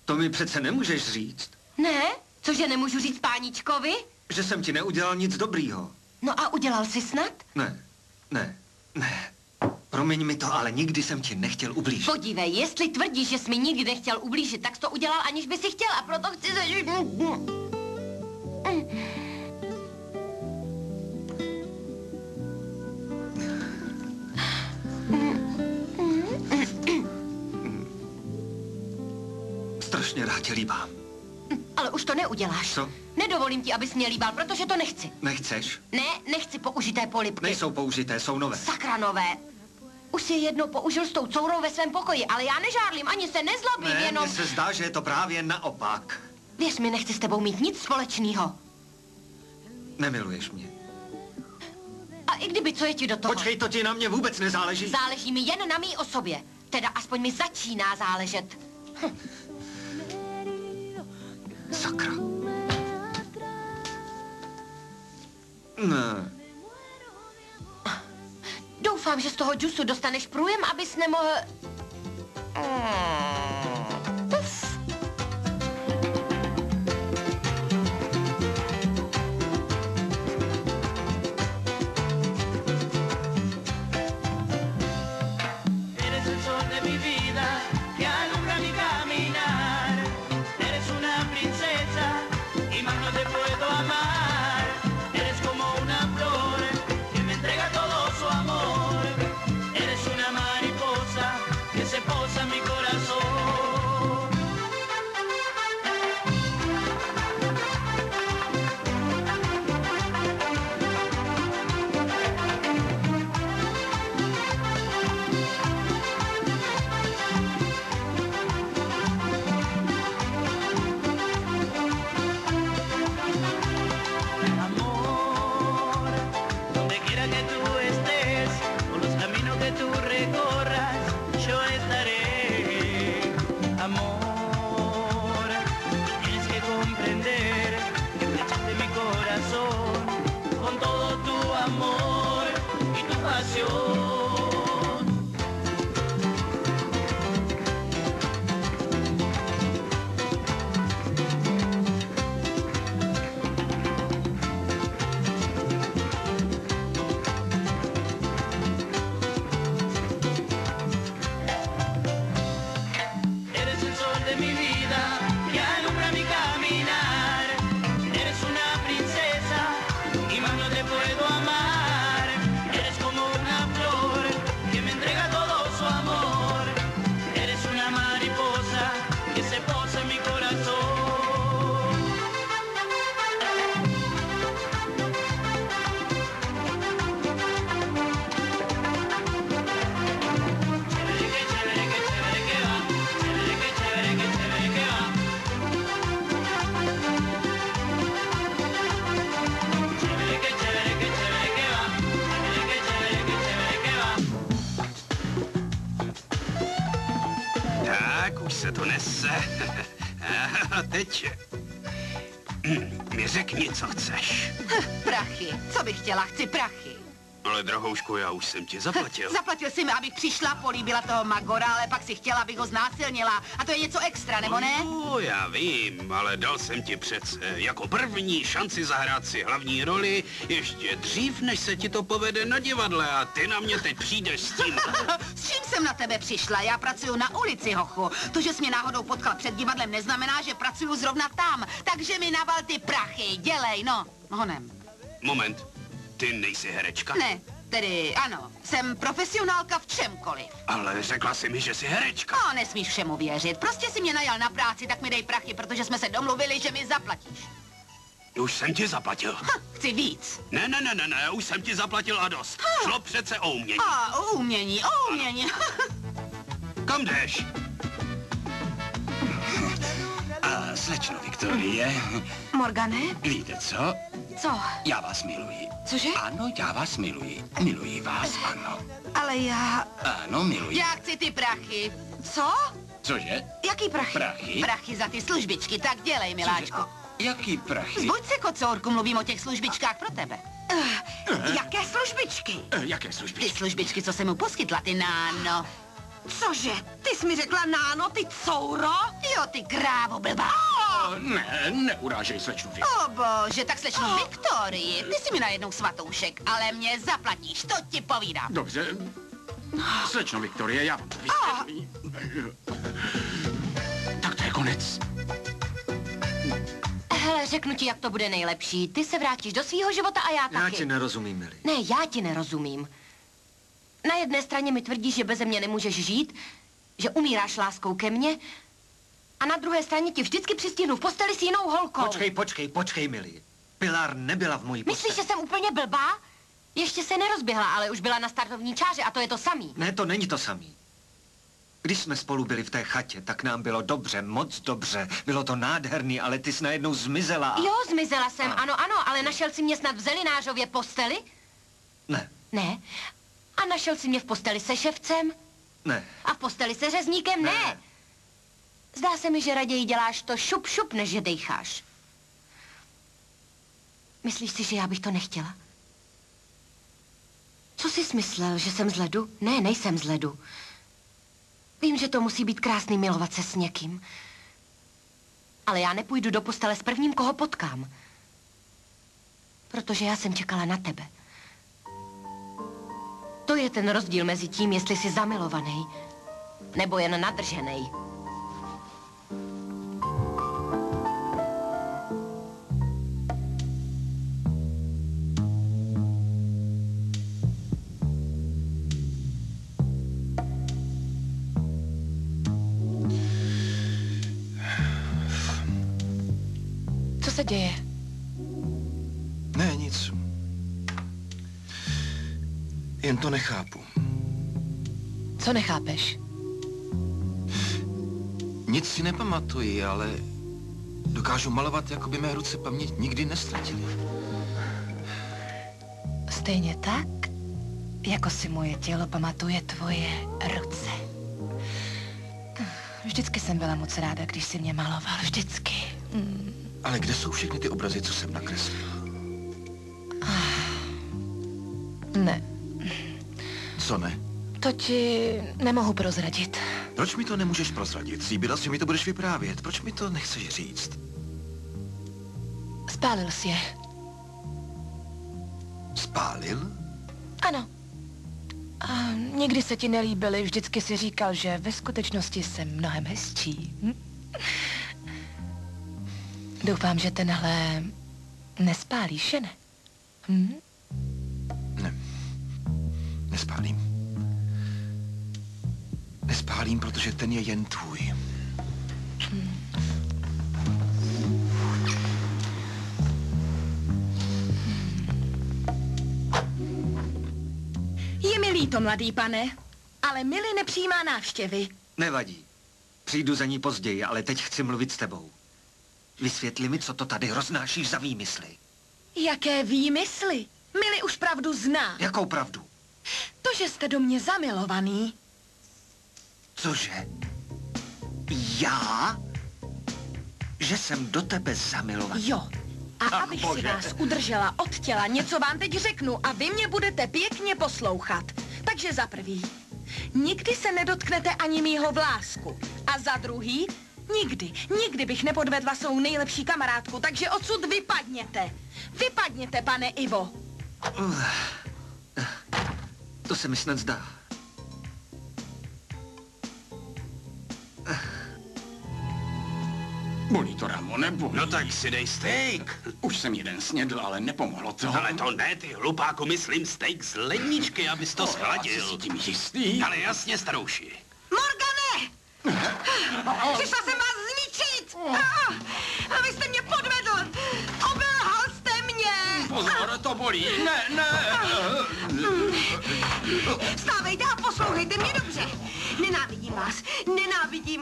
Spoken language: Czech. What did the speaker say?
To mi přece nemůžeš říct. Ne? Cože nemůžu říct páničkovi? Že jsem ti neudělal nic dobrýho. No a udělal jsi snad? Ne. Promiň mi to, ale nikdy jsem ti nechtěl ublížit. Podívej, jestli tvrdíš, že jsi mi nikdy nechtěl ublížit, tak jsi to udělal, aniž by si chtěl, a proto chci... Strašně rád tě líbám. Ale už to neuděláš. Co? Nedovolím ti, abys mě líbal, protože to nechci. Nechceš? Ne, nechci použité polibky. Nejsou použité, jsou nové. Sakra, nové. Už si jednou použil s tou courou ve svém pokoji, ale já nežárlím, ani se nezlobím, Ne, jenom... mně se zdá, že je to právě naopak. Věř mi, nechci s tebou mít nic společného. Nemiluješ mě. A i kdyby, co je ti do toho? Počkej, to ti na mě vůbec nezáleží. Záleží mi jen na mý osobě. Teda aspoň mi začíná záležet. Sakra. Ne. Doufám, že z toho džusu dostaneš průjem, abys nemohl... Puf. Eres el sol de mi vida, que alumbra mi caminar. Eres una princesa y más no te puedo amar. Eres como una flor que me entrega todo su amor. Eres una mariposa que se posa en mi corazón. Amor, donde quiera que tú estés, por los caminos que tú recorras, yo estaré. Amor, tienes que comprender que flechaste mi corazón con todo tu amor y tu pasión. Eres el sol de mi vida, que alumbra mi caminar. Eres una princesa y más no te puedo amar. Eres como una flor que me entrega todo su amor. Eres una mariposa que se posa en mi corazón. Chévere que chévere que chévere que va. Chévere que chévere que chévere que va. Chévere que chévere que chévere que va. Chévere que chévere que chévere que va. Tak, už se to nese. A teď mi řekni, co chceš. Prachy. Co bych chtěla? Chci prachy. Ale drahoušku, já už jsem ti zaplatil. Zaplatil jsi mi, abych přišla, políbila toho Magora, ale pak si chtěla, abych ho znásilnila. A to je něco extra, nebo ne? No, já vím, ale dal jsem ti přece jako první šanci zahrát si hlavní roli ještě dřív, než se ti to povede na divadle a ty na mě teď přijdeš s tím. S čím jsem na tebe přišla? Já pracuju na ulici, hochu. To, že jsi mě náhodou potkal před divadlem, neznamená, že pracuju zrovna tam. Takže mi naval ty prachy, dělej, no. Honem. Moment, ty nejsi herečka? Ne, tedy ano, jsem profesionálka v čemkoliv. Ale řekla jsi mi, že jsi herečka. No, nesmíš všemu věřit. Prostě si mě najal na práci, tak mi dej prachy, protože jsme se domluvili, že mi zaplatíš. Už jsem ti zaplatil. Chci víc. Ne, už jsem ti zaplatil a dost. Šlo přece o umění. A umění. Kam jdeš? A slečno Viktorie, Morgane? víte co? Co? Já vás miluji. Cože? Ano, já vás miluji. Miluji vás, ano. Ale já... Ano, miluji. Já chci ty prachy. Co? Cože? Jaký prachy? Prachy? Prachy za ty službičky, tak dělej, miláčku. Jaký prachy? Zbuď se, kocourku, mluvím o těch službičkách pro tebe. Jaké službičky? Jaké Ty služby? službičky, co jsem mu poskytla, ty náno. Cože? Ty jsi mi řekla náno, ty couro? Jo, ty krávo blbá. Ne, neurážej slečnu Viktorii. O bože, tak slečnu Viktorii, ty jsi mi najednou svatoušek, ale mě zaplatíš, to ti povídám. Dobře. Slečno Viktorie, já vám to vysvětlím. Tak to je konec. Hele, řeknu ti, jak to bude nejlepší. Ty se vrátíš do svýho života a já Já taky. ti nerozumím, Milly. Ne, já ti nerozumím. Na jedné straně mi tvrdíš, že beze mě nemůžeš žít, že umíráš láskou ke mně, a na druhé straně ti vždycky přistihnu v posteli s jinou holkou. Počkej, Milly. Pilar nebyla v mojí posteli. Myslíš, že jsem úplně blbá? Ještě se nerozběhla, ale už byla na startovní čáře a to je to samý. Ne, to není to samý. Když jsme spolu byli v té chatě, tak nám bylo dobře, moc dobře. Bylo to nádherný, ale ty jsi najednou zmizela. a- Jo, zmizela jsem, ano, ale našel si mě snad v Zelinářově posteli? Ne, Ne. A našel si mě v posteli se ševcem? ne. A v posteli se řezníkem? Ne. Zdá se mi, že raději děláš to šup, než že dejcháš. Myslíš si, že já bych to nechtěla? Co jsi smyslel, že jsem z ledu? Ne, nejsem z ledu. Vím, že to musí být krásný milovat se s někým. Ale já nepůjdu do postele s prvním, koho potkám. Protože já jsem čekala na tebe. To je ten rozdíl mezi tím, jestli jsi zamilovaný, nebo jen nadržený. Co se děje? Ne, nic. Jen to nechápu. Co nechápeš? Nic si nepamatuji, ale dokážu malovat, jako by mé ruce paměť nikdy neztratily. Stejně tak, jako si moje tělo pamatuje tvoje ruce. Vždycky jsem byla moc ráda, když si mě maloval, vždycky. Ale kde jsou všechny ty obrazy, co jsem nakreslil? Ne, Co ne? to ti nemohu prozradit. Proč mi to nemůžeš prozradit? Slíbila jsi, že mi to budeš vyprávět. Proč mi to nechceš říct? Spálil jsi je. Spálil? Ano. A někdy se ti nelíbily, vždycky si říkal, že ve skutečnosti jsem mnohem hezčí. Doufám, že tenhle nespálíš, že ne? Ne. Nespálím. Nespálím, protože ten je jen tvůj. Je mi líto, mladý pane, ale Milly nepřijímá návštěvy. Nevadí. Přijdu za ní později, ale teď chci mluvit s tebou. Vysvětli mi, co to tady roznášíš za výmysly. Jaké výmysly? Milly už pravdu zná. Jakou pravdu? To, že jste do mě zamilovaný. Cože? Já? Že jsem do tebe zamilovaný? Jo. A abych si vás udržela od těla, něco vám teď řeknu a vy mě budete pěkně poslouchat. Takže za prvý, nikdy se nedotknete ani mýho vlásku. A za druhý, nikdy bych nepodvedla svou nejlepší kamarádku, takže odsud vypadněte. Vypadněte, pane Ivo. To se mi snad zdá. Bolí to, Ramone, bolí. No tak si dej steak. Už jsem jeden snědl, ale nepomohlo to. Ale to ne, ty hlupáku, myslím steak z ledničky, abys to Jsi schladil. si tím jistý? Ale jasně, starouši. Morgane! Přišla jsem vás zničit! A vy jste mě podvedl! Obelhal jste mě! Pozor, to bolí. Ne. Vstávejte a poslouchejte mě dobře. Nenávidím vás. Nenávidím.